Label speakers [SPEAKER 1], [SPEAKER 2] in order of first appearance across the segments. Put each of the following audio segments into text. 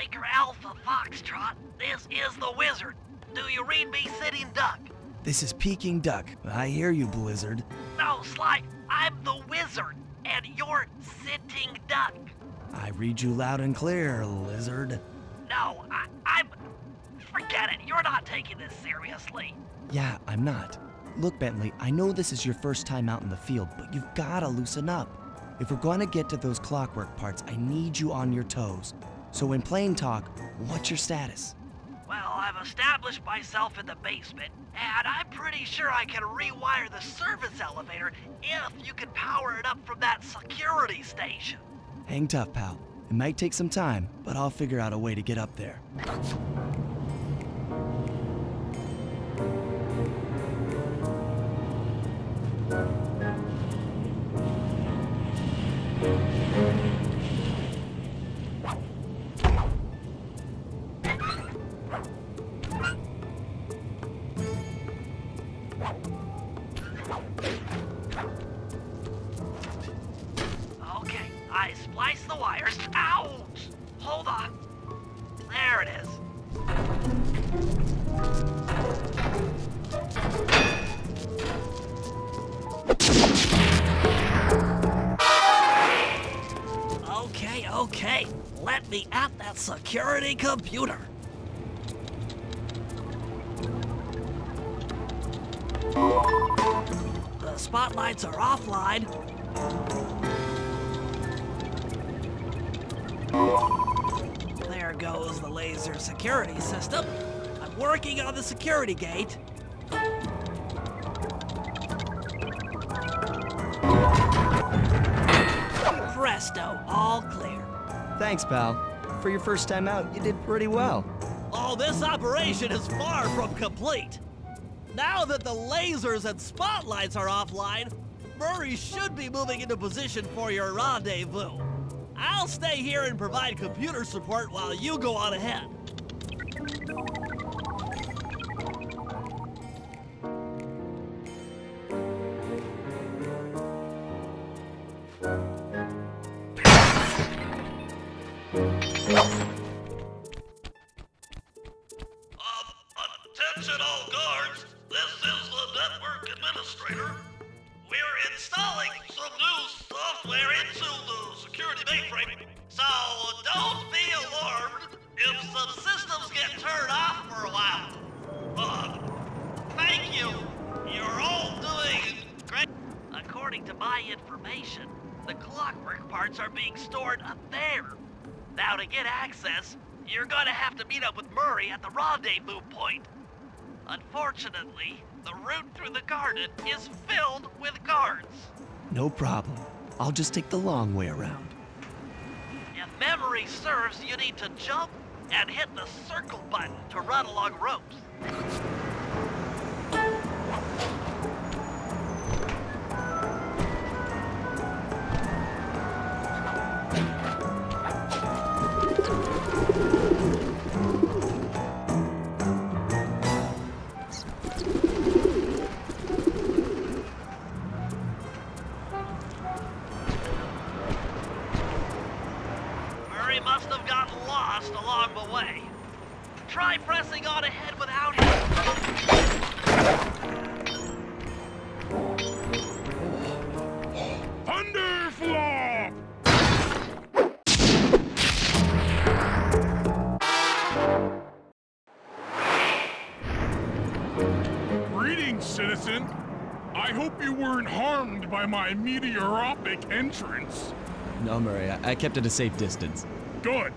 [SPEAKER 1] Breaker Alpha Foxtrot, this is the Wizard. Do you read me, Sitting Duck?
[SPEAKER 2] This is Peking Duck. I hear you, Blizzard.
[SPEAKER 1] No, Sly, I'm the Wizard, and you're Sitting Duck.
[SPEAKER 2] I read you loud and clear, Lizard.
[SPEAKER 1] No, I'm... Forget it, you're not taking this seriously.
[SPEAKER 2] Yeah, I'm not. Look, Bentley, I know this is your first time out in the field, but you've gotta loosen up. If we're going to get to those clockwork parts, I need you on your toes. So in plain talk, what's your status?
[SPEAKER 1] Well, I've established myself in the basement, and I'm pretty sure I can rewire the service elevator if you can power it up from that security station.
[SPEAKER 2] Hang tough, pal. It might take some time, but I'll figure out a way to get up there.
[SPEAKER 1] Okay, I spliced the wires. Ouch! Hold on. There it is. Okay. Let me at that security computer. The spotlights are offline. There goes the laser security system. I'm working on the security gate. Presto, all clear.
[SPEAKER 2] Thanks, pal. For your first time out, you did pretty well.
[SPEAKER 1] Oh, this operation is far from complete. Now that the lasers and spotlights are offline, Murray should be moving into position for your rendezvous. I'll stay here and provide computer support while you go on ahead.
[SPEAKER 3] Attention all guards, this is the network administrator. We're installing some new software into the security mainframe, so don't be alarmed if some systems get turned off for a while. Thank you. You're all doing great.
[SPEAKER 1] According to my information, the clockwork parts are being stored up there. Now to get access, you're gonna have to meet up with Murray at the rendezvous point. Unfortunately, the route through the garden is filled with guards.
[SPEAKER 2] No problem. I'll just take the long way around.
[SPEAKER 1] If memory serves, you need to jump and hit the circle button to run along ropes. Must have gotten lost along the way. Try pressing on ahead without him.
[SPEAKER 3] Thunderflop! Greetings, citizen. I hope you weren't harmed by my meteoropic entrance.
[SPEAKER 2] No, Murray, I kept at a safe distance.
[SPEAKER 3] Good.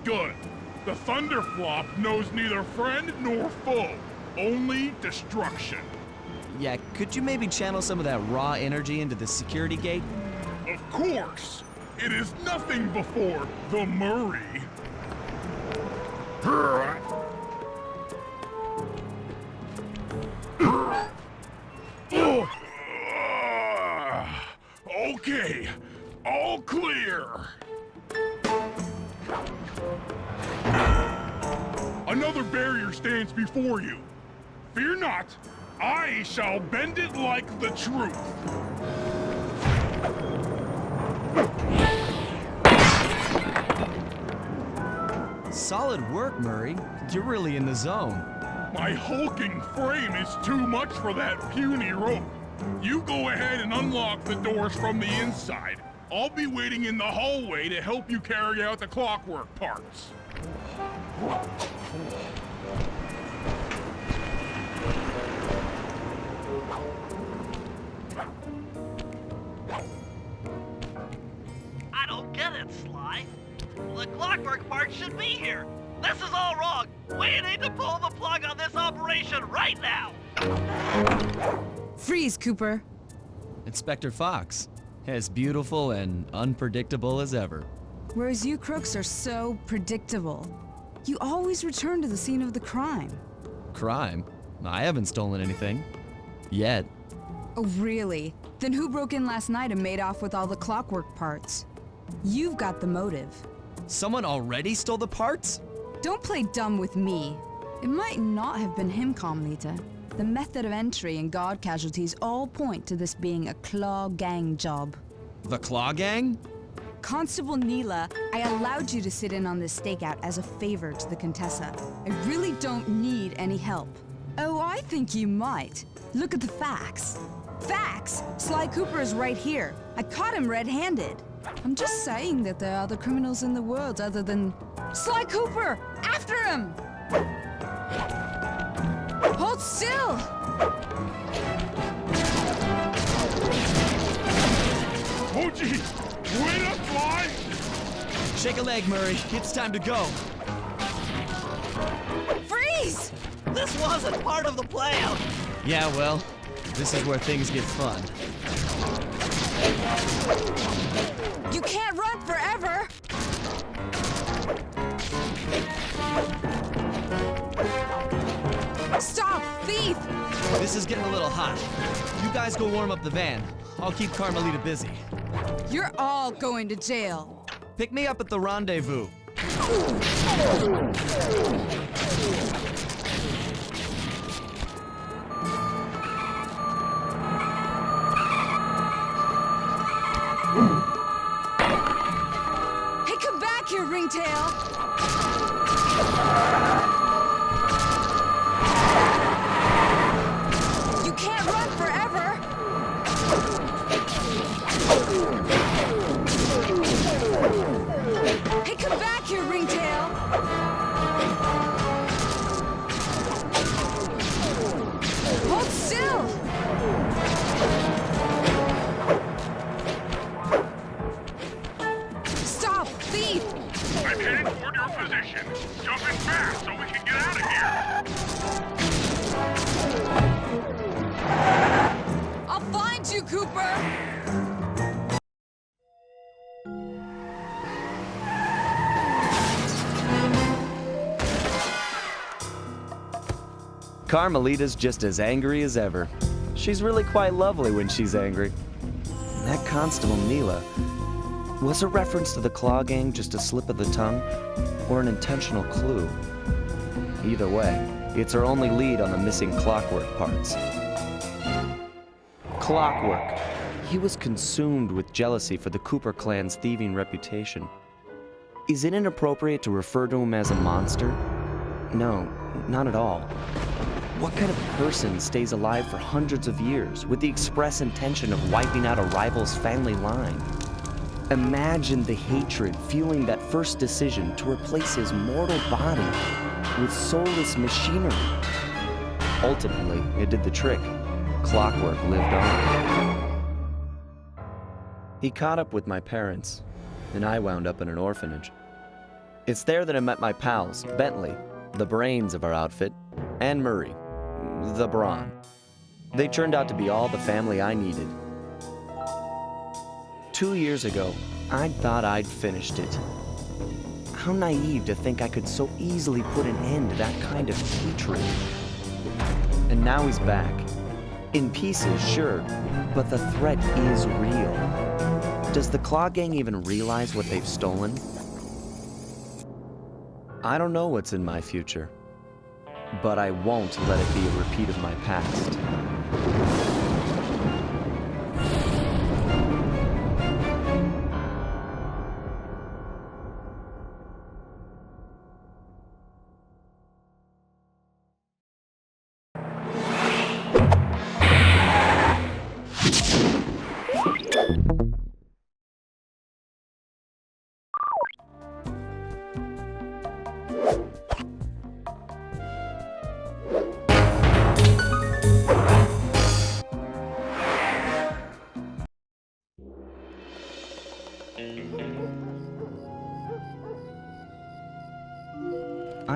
[SPEAKER 3] The Thunderflop knows neither friend nor foe, only destruction.
[SPEAKER 2] Yeah, could you maybe channel some of that raw energy into the security gate?
[SPEAKER 3] Of course! It is nothing before the Murray. Okay, all clear. Another barrier stands before you. Fear not, I shall bend it like the truth.
[SPEAKER 2] Solid work, Murray. You're really in the zone.
[SPEAKER 4] My hulking frame is too much for that puny rope. You go ahead and unlock the doors from the inside. I'll be waiting in the hallway to help you carry out the clockwork parts.
[SPEAKER 1] I don't get it, Sly. The clockwork part should be here. This is all wrong. We need to pull the plug on this operation right now.
[SPEAKER 5] Freeze, Cooper.
[SPEAKER 2] Inspector Fox, as beautiful and unpredictable as ever.
[SPEAKER 5] Whereas you crooks are so predictable. You always return to the scene of the crime.
[SPEAKER 2] Crime? I haven't stolen anything. Yet.
[SPEAKER 5] Oh, really? Then who broke in last night and made off with all the clockwork parts? You've got the motive.
[SPEAKER 2] Someone already stole the parts?
[SPEAKER 5] Don't play dumb with me. It might not have been him, Carmelita. The method of entry and guard casualties all point to this being a Claw Gang job.
[SPEAKER 2] The Claw Gang?
[SPEAKER 5] Constable Neela, I allowed you to sit in on this stakeout as a favor to the Contessa. I really don't need any help. Oh, I think you might. Look at the facts. Facts? Sly Cooper is right here. I caught him red-handed. I'm just saying that there are other criminals in the world other than... Sly Cooper! After him! Hold still!
[SPEAKER 4] Oh, gee! Wait up, Fly!
[SPEAKER 2] Shake a leg, Murray. It's time to go.
[SPEAKER 5] Freeze!
[SPEAKER 1] This wasn't part of the plan.
[SPEAKER 2] Yeah, well, this is where things get fun.
[SPEAKER 5] You can't run forever! Stop, thief!
[SPEAKER 2] This is getting a little hot. You guys go warm up the van. I'll keep Carmelita busy.
[SPEAKER 5] You're all going to jail.
[SPEAKER 2] Pick me up at the rendezvous.
[SPEAKER 5] Hey, come back here, Ringtail! You can't run forever! Hey, come back here, Ringtail! Hold still! Stop, thief!
[SPEAKER 4] I'm heading toward your position. Jump in fast so we can get out of here.
[SPEAKER 5] I'll find you, Cooper!
[SPEAKER 2] Carmelita's just as angry as ever. She's really quite lovely when she's angry. That Constable Neela, was a reference to the Claw Gang just a slip of the tongue, or an intentional clue? Either way, it's our only lead on the missing clockwork parts. Clockwork. He was consumed with jealousy for the Cooper clan's thieving reputation. Is it inappropriate to refer to him as a monster? No, not at all. What kind of person stays alive for hundreds of years with the express intention of wiping out a rival's family line? Imagine the hatred fueling that first decision to replace his mortal body with soulless machinery. Ultimately, it did the trick. Clockwork lived on. He caught up with my parents, and I wound up in an orphanage. It's there that I met my pals, Bentley, the brains of our outfit, and Murray, the brawn. They turned out to be all the family I needed. 2 years ago, I thought I'd finished it. How naive to think I could so easily put an end to that kind of hatred. And now he's back. In pieces, sure, but the threat is real. Does the Claw Gang even realize what they've stolen? I don't know what's in my future, but I won't let it be a repeat of my past. I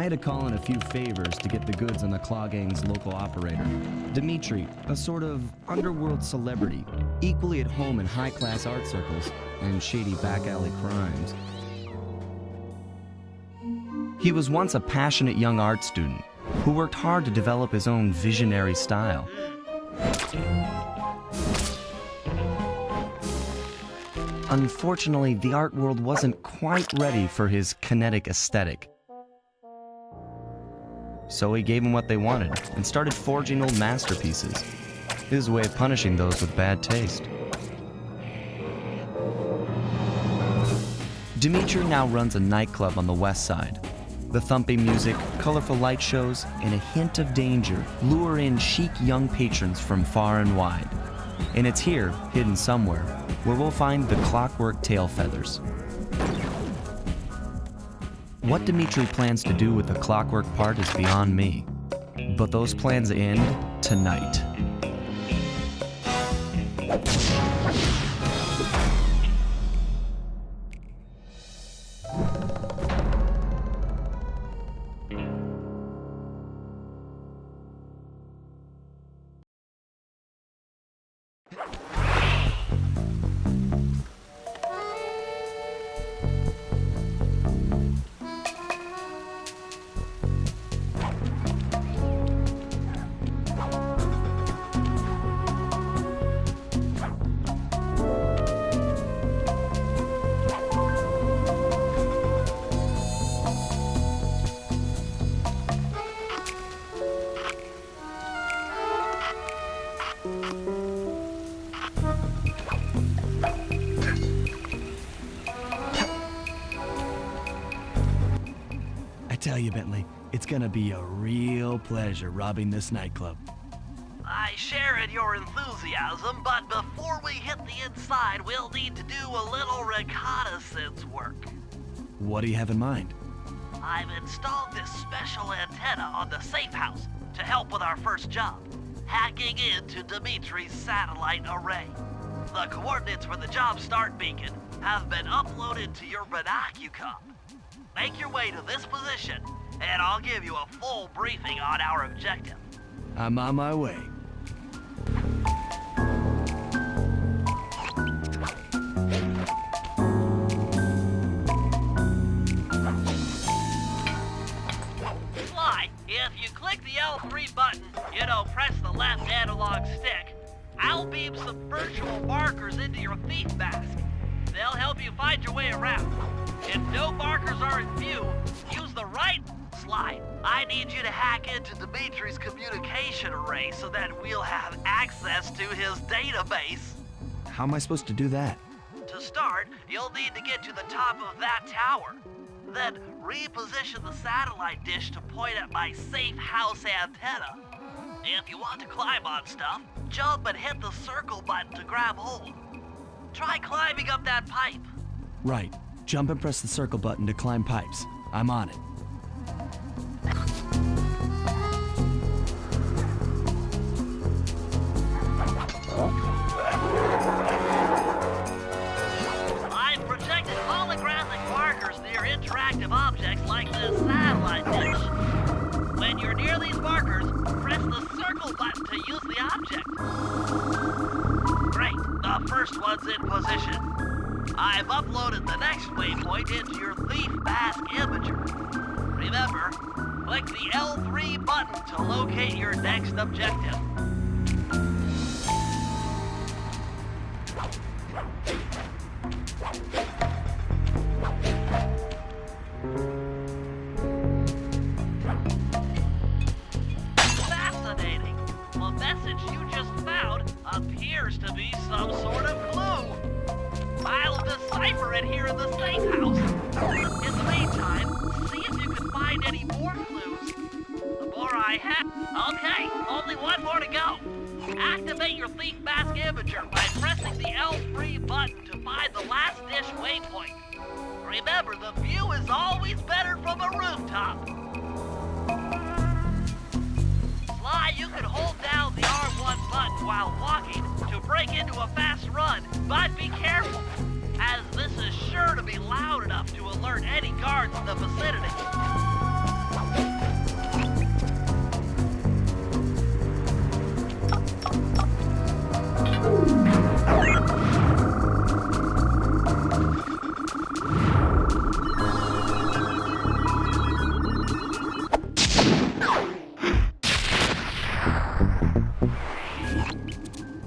[SPEAKER 2] had to call in a few favors to get the goods on the Claw Gang's local operator, Dimitri, a sort of underworld celebrity, equally at home in high-class art circles and shady back-alley crimes. He was once a passionate young art student who worked hard to develop his own visionary style. Unfortunately, the art world wasn't quite ready for his kinetic aesthetic. So he gave them what they wanted and started forging old masterpieces. His way of punishing those with bad taste. Dimitri now runs a nightclub on the west side. The thumping music, colorful light shows, and a hint of danger lure in chic young patrons from far and wide. And it's here, hidden somewhere, where we'll find the clockwork tail feathers. What Dimitri plans to do with the clockwork part is beyond me. But those plans end tonight. I tell you, Bentley, it's gonna be a real pleasure robbing this nightclub.
[SPEAKER 1] I share in your enthusiasm, but before we hit the inside, we'll need to do a little reconnaissance work.
[SPEAKER 2] What do you have in mind?
[SPEAKER 1] I've installed this special antenna on the safe house to help with our first job, hacking into Dimitri's satellite array. The coordinates for the job start beacon have been uploaded to your binocucom. Make your way to this position, and I'll give you a full briefing on our objective.
[SPEAKER 2] I'm on my way.
[SPEAKER 1] Sly, if you click the L3 button, press the left analog stick, I'll beam some virtual markers into your thief mask. They'll help you find your way around. If no markers are in view, use the right slide. I need you to hack into Dimitri's communication array so that we'll have access to his database.
[SPEAKER 2] How am I supposed to do that?
[SPEAKER 1] To start, you'll need to get to the top of that tower. Then reposition the satellite dish to point at my safe house antenna. If you want to climb on stuff, jump and hit the circle button to grab hold. Try climbing up that pipe.
[SPEAKER 2] Right. Jump and press the circle button to climb pipes. I'm on it.
[SPEAKER 1] I've projected holographic markers near interactive objects like this satellite dish. When you're near these markers, press the circle button to use the object. Great, the first one's in position. I've uploaded the next waypoint into your thief mask imager. Remember, click the L3 button to locate your next objective. Fascinating. The message you just found appears to be some sort of clue. I'll decipher it here in the safe house. In the meantime, see if you can find any more clues. The more I have... Okay, only one more to go. Activate your thief mask imager by pressing the L3 button to find the last dish waypoint. Remember, the view is always better from a rooftop. Sly, you can hold down the R1 button while walking to break into a fast run, but be careful, as this is alert any guards in the vicinity.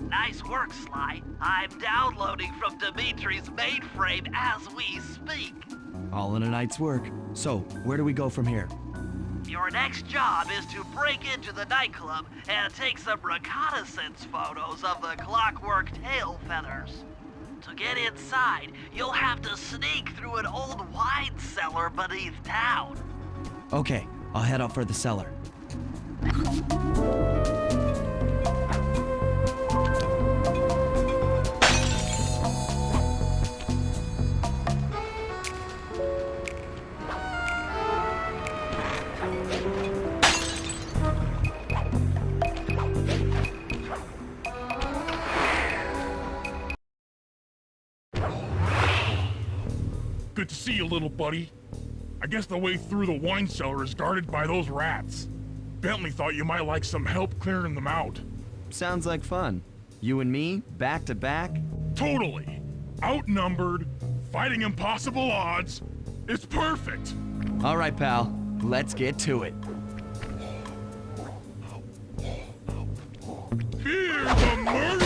[SPEAKER 1] Nice work, Sly. I'm downloading from Dimitri's mainframe as we speak.
[SPEAKER 2] All in a night's work. So, where do we go from here?
[SPEAKER 1] Your next job is to break into the nightclub and take some reconnaissance photos of the clockwork tail feathers. To get inside, you'll have to sneak through an old wine cellar beneath town.
[SPEAKER 2] Okay, I'll head up for the cellar.
[SPEAKER 4] Good to see you, little buddy. I guess the way through the wine cellar is guarded by those rats. Bentley thought you might like some help clearing them out.
[SPEAKER 2] Sounds like fun. You and me, back to back?
[SPEAKER 4] Totally. Outnumbered, fighting impossible odds. It's perfect.
[SPEAKER 2] All right, pal. Let's get to it.
[SPEAKER 4] Fear the Murray!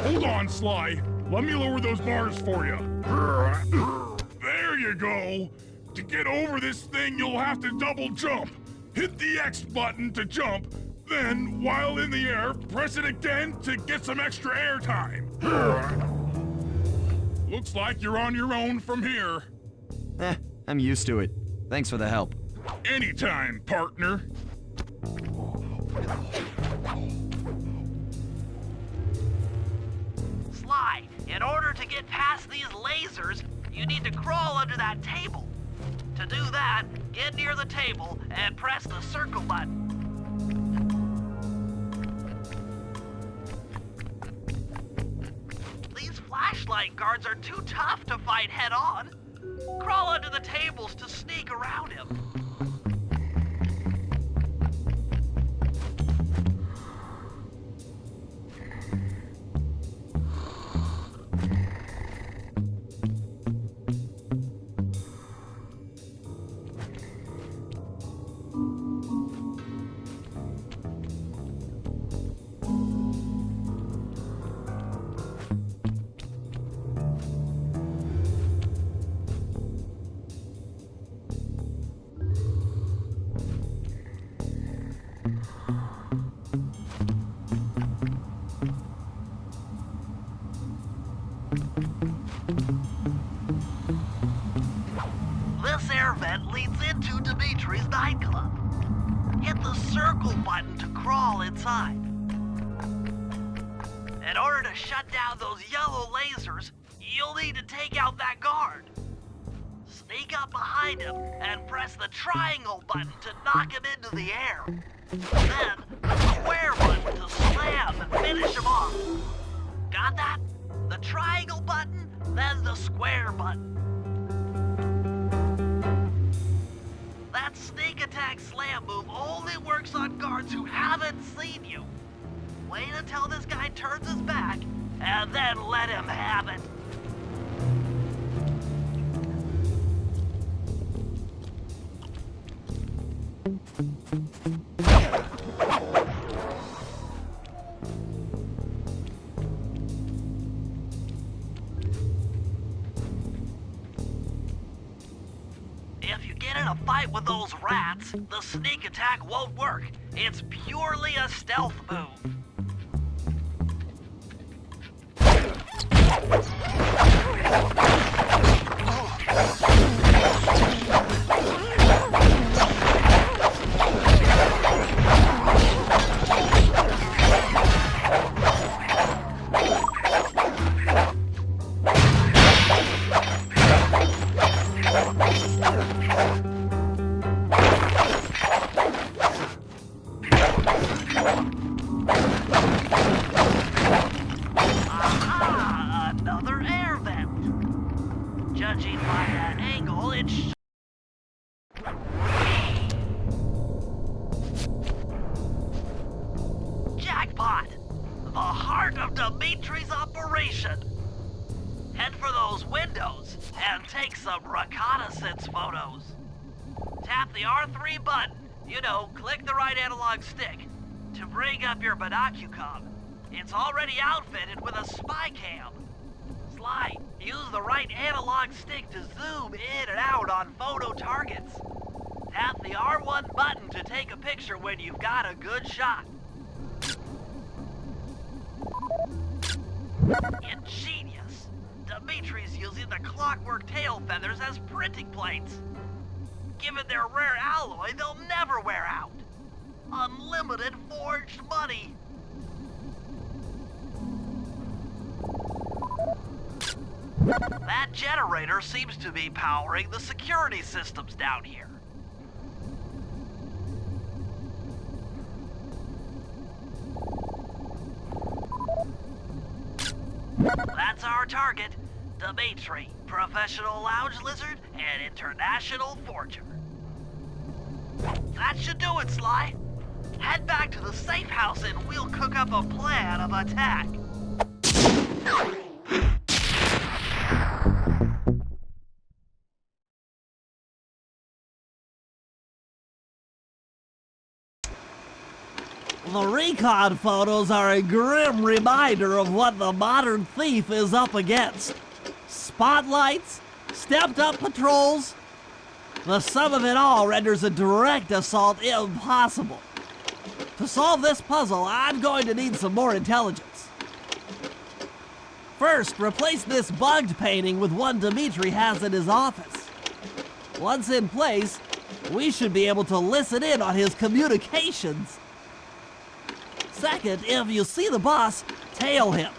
[SPEAKER 4] Hold on, Sly. Let me lower those bars for you. There you go. To get over this thing, you'll have to double jump. Hit the X button to jump, then, while in the air, press it again to get some extra air time. Looks like you're on your own from here.
[SPEAKER 2] I'm used to it. Thanks for the help.
[SPEAKER 4] Anytime, partner.
[SPEAKER 1] Sly, in order to get past these lasers, you need to crawl under that table. To do that, get near the table and press the circle button. These flashlight guards are too tough to fight head-on. Crawl under the tables to sneak around him. This air vent leads into Dimitri's nightclub. Hit the circle button to crawl inside. In order to shut down those yellow lasers, you'll need to take out that guard. Sneak up behind him and press the triangle button to knock him into the air. Then, the square button to slam and finish him off. Got that? The triangle button, then the square button. That sneak attack slam move only works on guards who haven't seen you. Wait until this guy turns his back, and then let him have it. If you get in a fight with those rats, the sneak attack won't work. It's purely a stealth move. that angle, it's... Jackpot! The heart of Dimitri's operation. Head for those windows and take some reconnaissance photos. Tap the R3 button, click the right analog stick, to bring up your binocucom. It's already outfitted with a spy cam. Sly, use the right analog stick to zoom in and out on photo targets. Tap the R1 button to take a picture when you've got a good shot. Ingenious. Dimitri's using the clockwork tail feathers as printing plates. Given their rare alloy, they'll never wear out. Unlimited forged money. That generator seems to be powering the security systems down here. That's our target. Dimitri, professional lounge lizard and international forger. That should do it, Sly. Head back to the safe house and we'll cook up a plan of attack.
[SPEAKER 6] The recon photos are a grim reminder of what the modern thief is up against. Spotlights, stepped-up patrols. The sum of it all renders a direct assault impossible. To solve this puzzle, I'm going to need some more intelligence. First, replace this bugged painting with one Dimitri has in his office. Once in place, we should be able to listen in on his communications. Second, if you see the boss, tail him.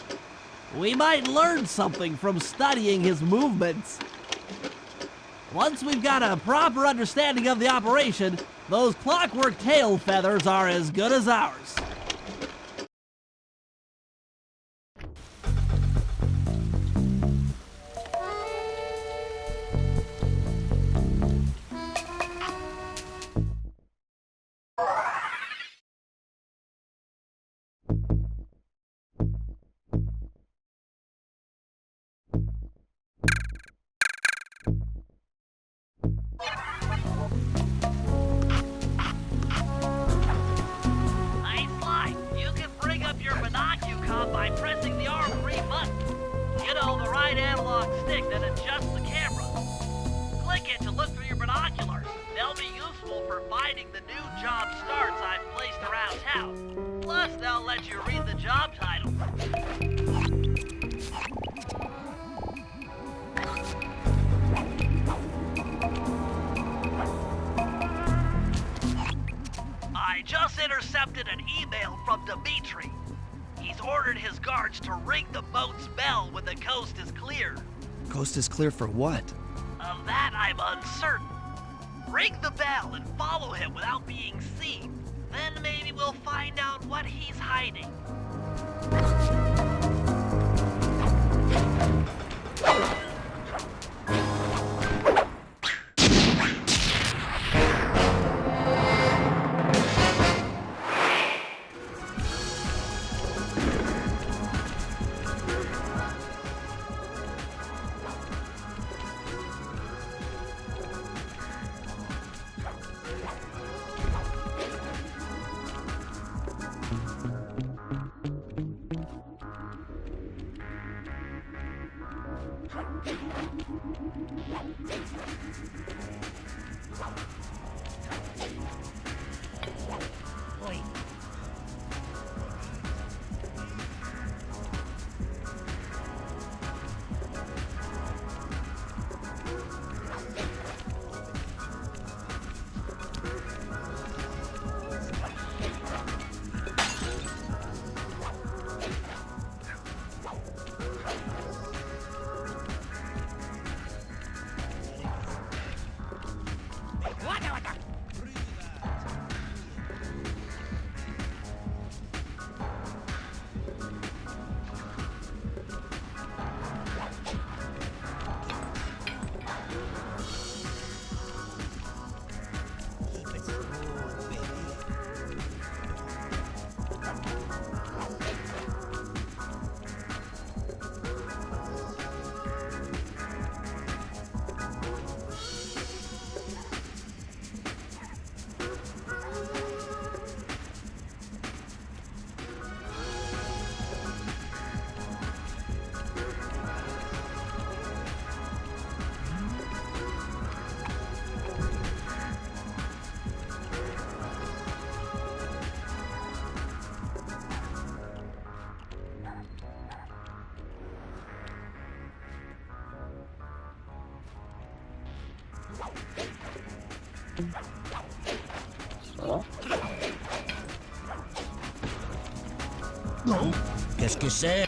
[SPEAKER 6] We might learn something from studying his movements. Once we've got a proper understanding of the operation, those clockwork tail feathers are as good as ours.
[SPEAKER 1] By pressing the R3 button. The right analog stick that adjusts the camera. Click it to look through your binoculars. They'll be useful for finding the new job starts I've placed around town. Plus, they'll let you read the job title. I just intercepted an email from Dimitri. He's ordered his guards to ring the boat's bell when the coast is clear.
[SPEAKER 2] Coast is clear for what?
[SPEAKER 1] Of that, I'm uncertain. Ring the bell and follow him without being seen. Then maybe we'll find out what he's hiding.
[SPEAKER 2] Qu'est-ce que c'est?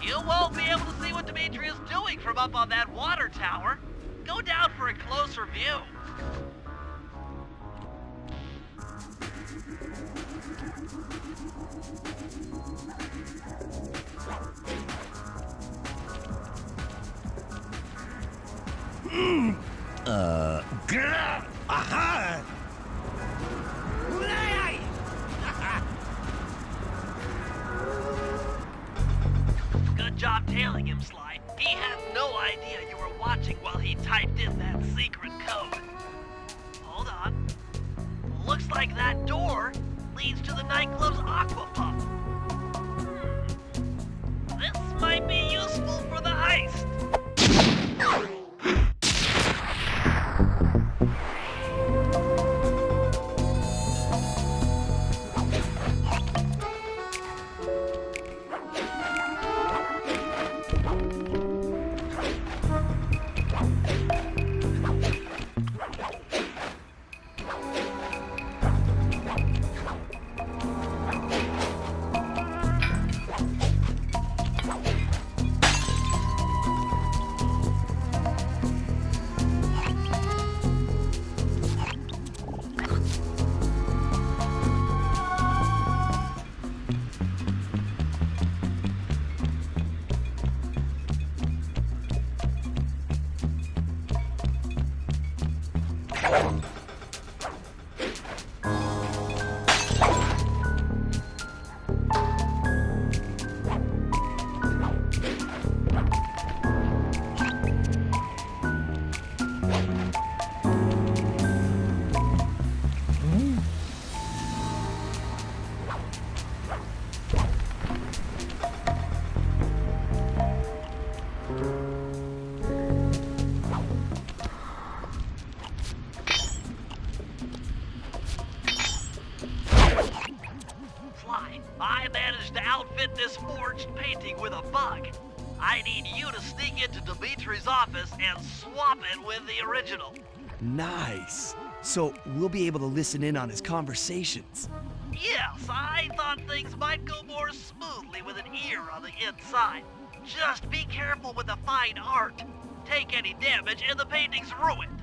[SPEAKER 1] You won't be able to see what Dimitri is doing from up on that water tower. Go down for a closer view.
[SPEAKER 2] Aha!
[SPEAKER 1] Good job tailing him, Sly. He had no idea you were watching while he typed in that secret code. Hold on. Looks like that door leads to the nightclub's aqua pump. This might be useful for the heist. I managed to outfit this forged painting with a bug. I need you to sneak into Dimitri's office and swap it with the original.
[SPEAKER 2] Nice. So we'll be able to listen in on his conversations.
[SPEAKER 1] Yes, I thought things might go more smoothly with an ear on the inside. Just be careful with the fine art. Take any damage and the painting's ruined.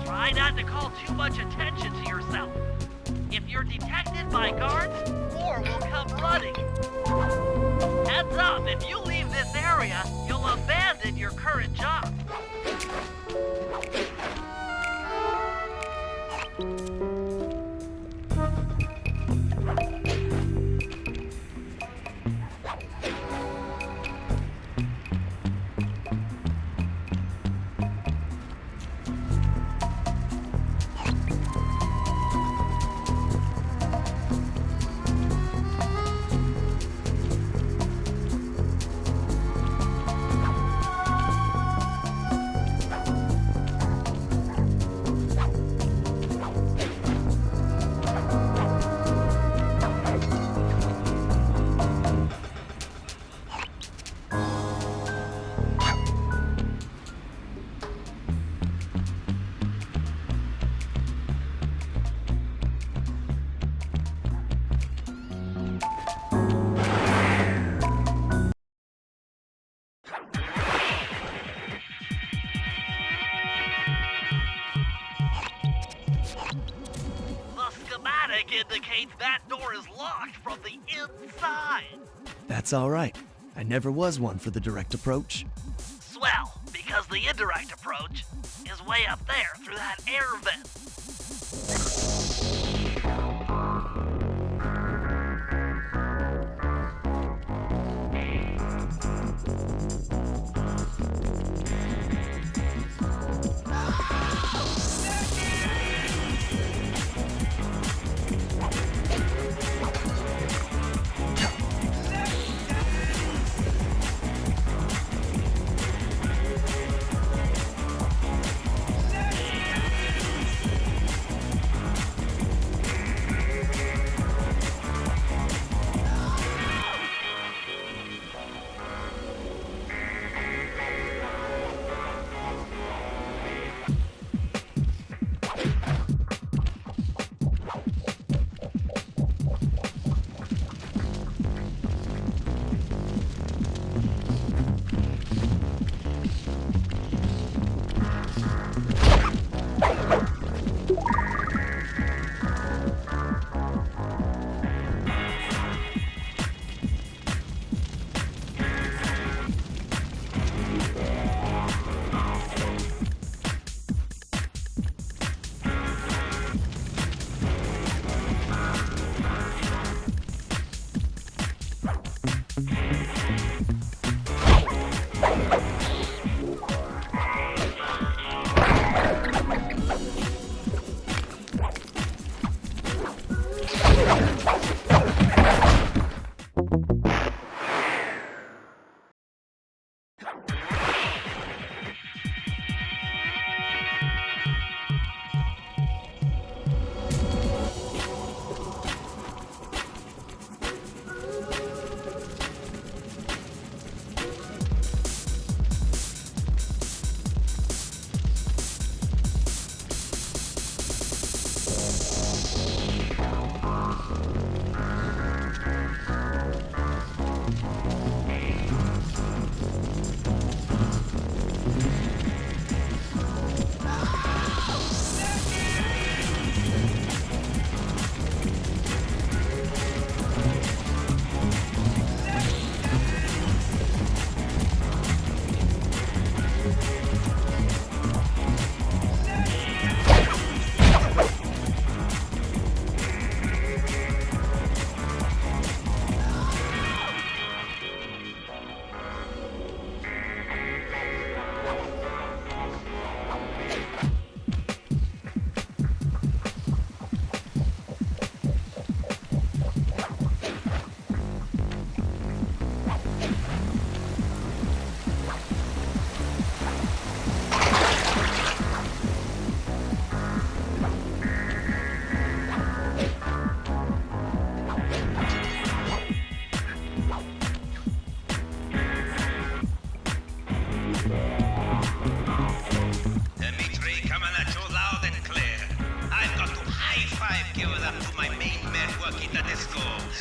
[SPEAKER 1] Try not to call too much attention to yourself. if you're detected by guards, more will come running. Heads up, if you leave this area, you'll abandon your current job. Indicates that door is locked from the inside.
[SPEAKER 2] That's all right. I never was one for the direct approach.
[SPEAKER 1] Swell, because the indirect approach is way up there through that air vent.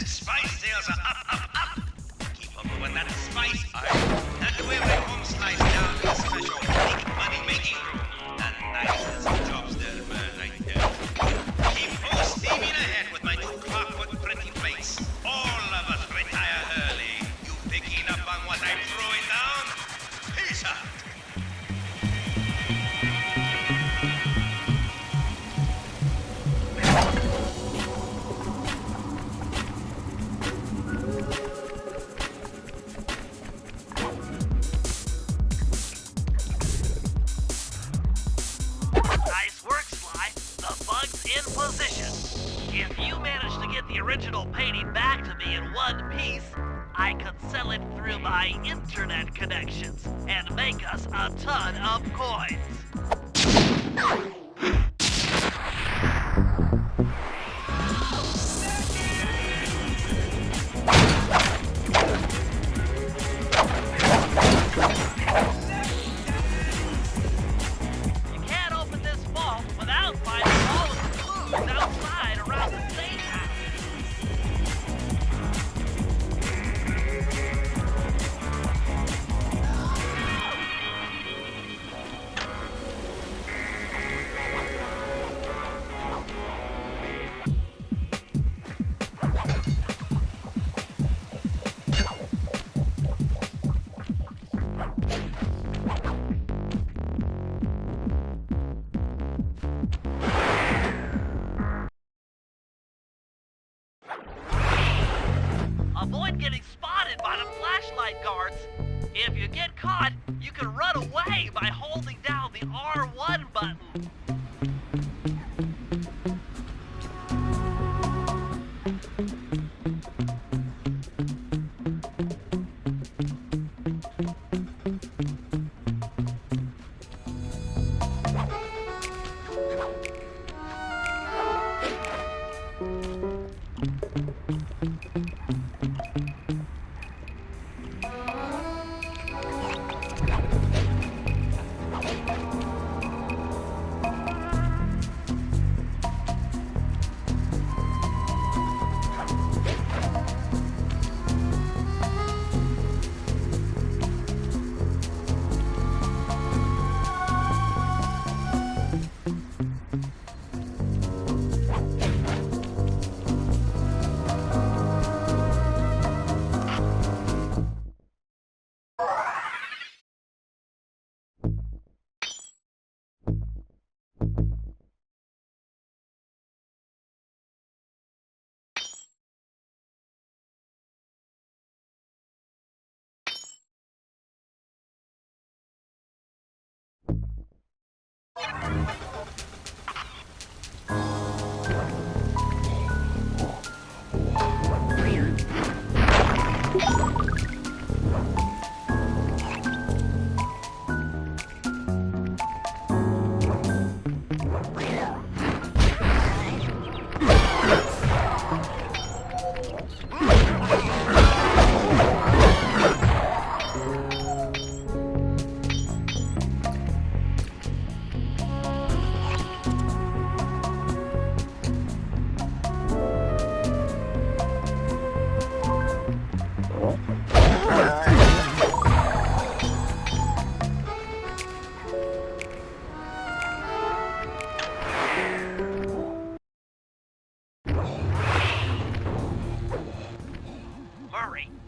[SPEAKER 3] Spice sales are up. Keep on moving that spice iron. And the way we're home slice down to a special big money-making room. The nicest jobs there, man, right there. Keep full steaming ahead with
[SPEAKER 1] If you manage to get the original painting back to me in one piece, I could sell it through my internet connections and make us a ton of coins. You can't open this vault without finding all of the clues outside around the state house. Avoid getting spotted by the flashlight guards. If you get caught, you can run away by holding down the R1 button.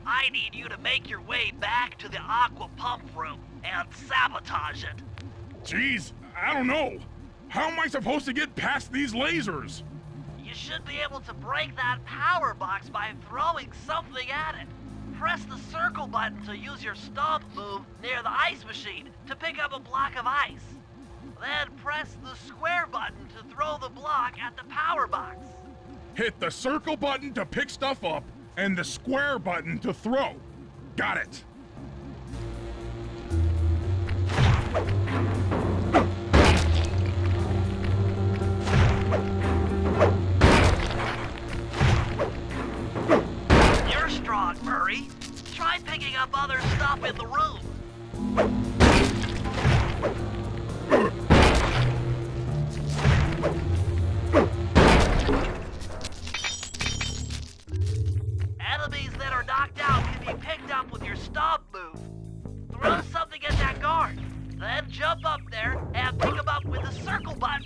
[SPEAKER 1] I need you to make your way back to the aqua pump room and sabotage it.
[SPEAKER 4] Jeez, I don't know. How am I supposed to get past these lasers?
[SPEAKER 1] You should be able to break that power box by throwing something at it. Press the circle button to use your stomp move near the ice machine to pick up a block of ice. Then press the square button to throw the block at the power box.
[SPEAKER 4] Hit the circle button to pick stuff up and the square button to throw. Got it.
[SPEAKER 1] You're strong, Murray. Try picking up other stuff in the room. Enemies that are knocked out can be picked up with your stomp move. Throw something at that guard, then jump up there and pick him up with the circle button.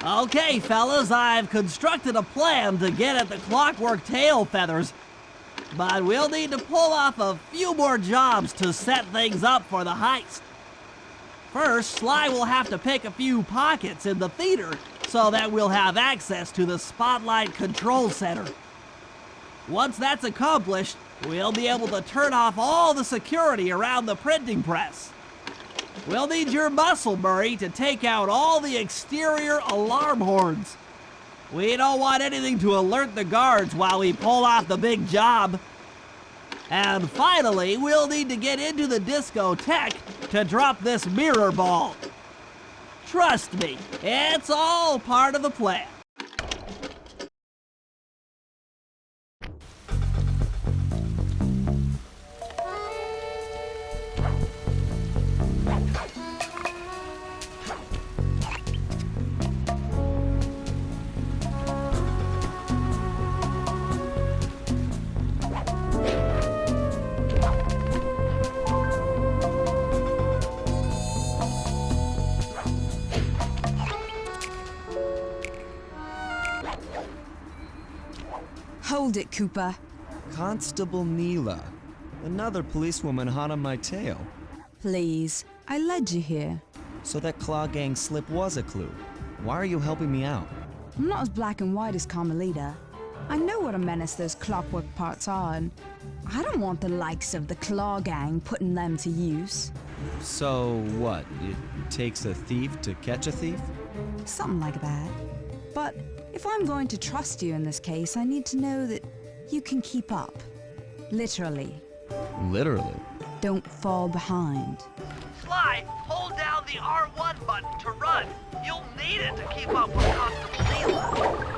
[SPEAKER 6] Okay, fellas, I've constructed a plan to get at the clockwork tail feathers. But we'll need to pull off a few more jobs to set things up for the heist. First, Sly will have to pick a few pockets in the theater so that we'll have access to the Spotlight Control Center. Once that's accomplished, we'll be able to turn off all the security around the printing press. We'll need your muscle, Murray, to take out all the exterior alarm horns. We don't want anything to alert the guards while we pull off the big job. And finally, we'll need to get into the discotheque to drop this mirror ball. Trust me, it's all part of the plan.
[SPEAKER 5] Hold it, Cooper.
[SPEAKER 2] Constable Neela. Another policewoman hot on my tail.
[SPEAKER 5] Please, I led you here.
[SPEAKER 2] So that Claw Gang slip was a clue. Why are you helping me out?
[SPEAKER 5] I'm not as black and white as Carmelita. I know what a menace those clockwork parts are, and I don't want the likes of the Claw Gang putting them to use.
[SPEAKER 2] So what? It takes a thief to catch a thief?
[SPEAKER 5] Something like that. But if I'm going to trust you in this case, I need to know that you can keep up. Literally.
[SPEAKER 2] Literally.
[SPEAKER 5] Don't fall behind.
[SPEAKER 1] Sly, hold down the R1 button to run. You'll need it to keep up with Constable Neela.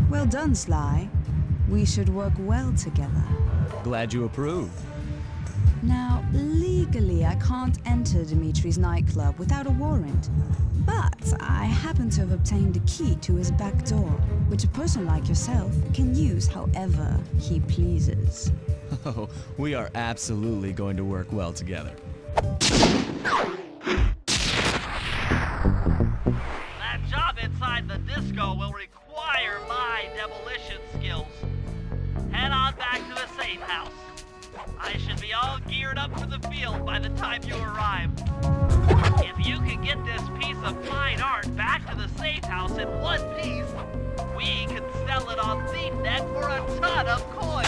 [SPEAKER 5] Well done, Sly. We should work well together.
[SPEAKER 2] Glad you approve.
[SPEAKER 5] Now, legally, I can't enter Dimitri's nightclub without a warrant. But I happen to have obtained a key to his back door, which a person like yourself can use however he pleases.
[SPEAKER 2] Oh, we are absolutely going to work well together.
[SPEAKER 1] That job inside the disco will require my demolition skills. Head on back to the safe house. I should be all geared up for the field by the time you arrive. If you can get this piece of fine art back to the safe house in one piece, we can sell it on ThiefNet for a ton of coins.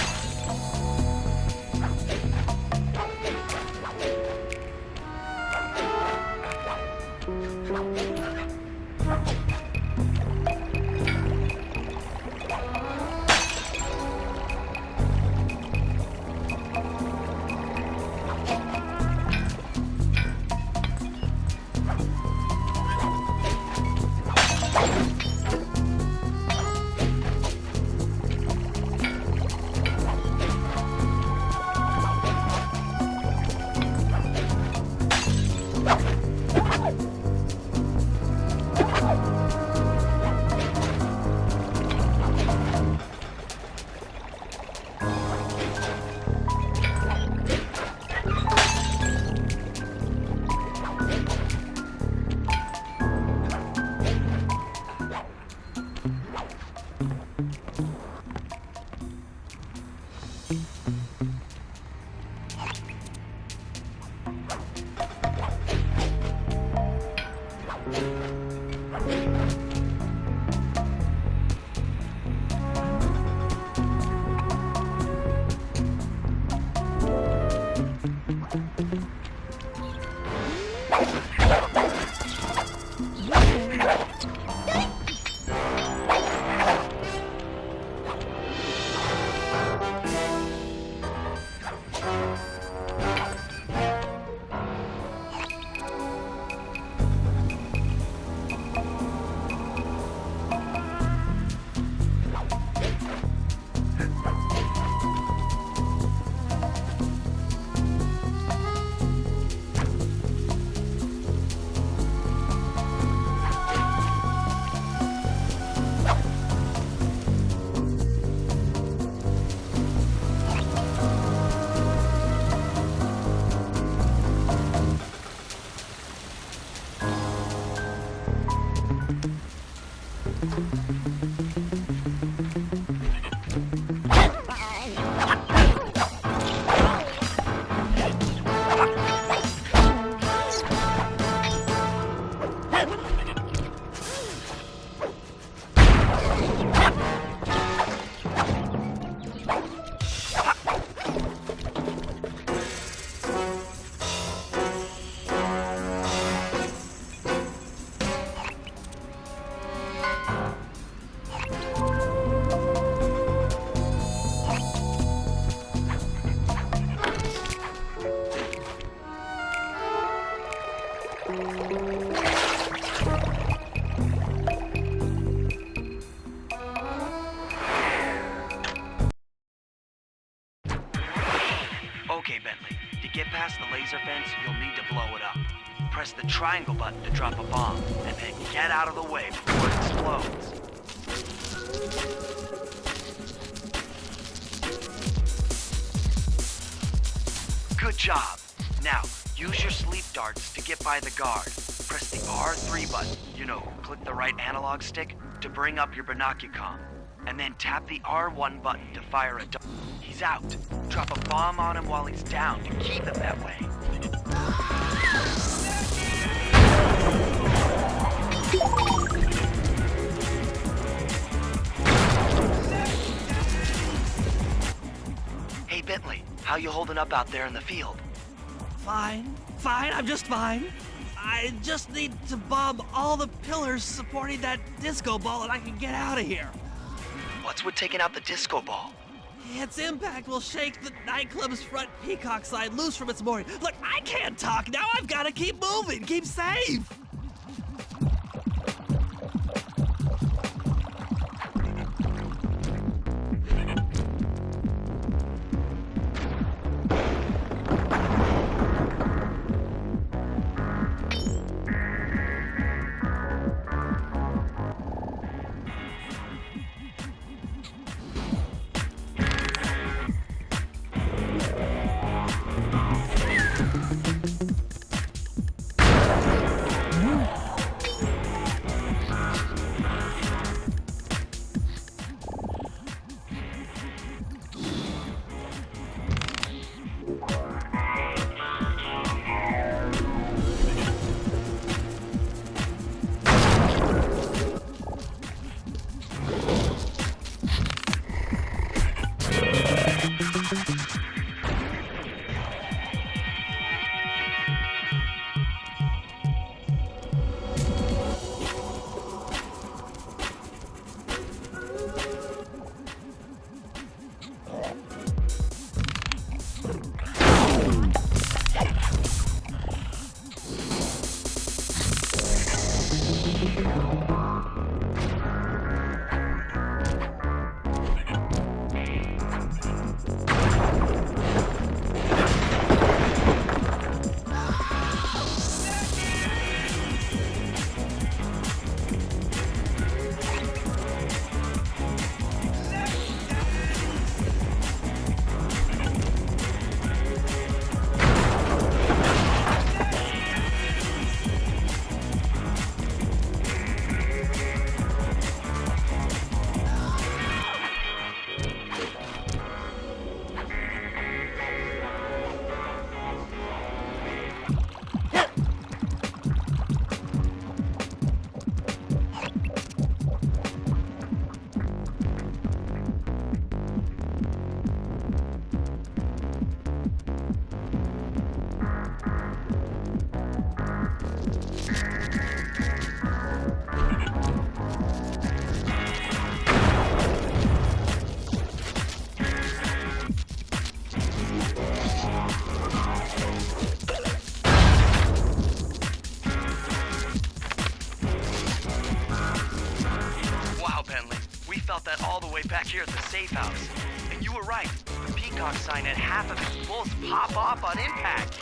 [SPEAKER 2] Okay, Bentley. To get past the laser fence, you'll need to blow it up. Press the triangle button to drop a bomb, and then get out of the way before it explodes. Good job. Now, use your sleep darts to get by the guard. Press the R3 button, click the right analog stick, to bring up your binocucom. And then tap the R1 button to fire a dart. He's out. Drop a bomb on him while he's down to keep him that way. Hey, Bentley, how you holding up out there in the field?
[SPEAKER 6] Fine, I'm just fine. I just need to bomb all the pillars supporting that disco ball and I can get out of here.
[SPEAKER 2] What's with taking out the disco ball?
[SPEAKER 6] Its impact will shake the nightclub's front peacock side loose from its mooring. Look, I can't talk now. I've got to keep moving, keep safe.
[SPEAKER 2] That all the way back here at the safe house. And you were right. The peacock sign had half of its bolts pop off on impact.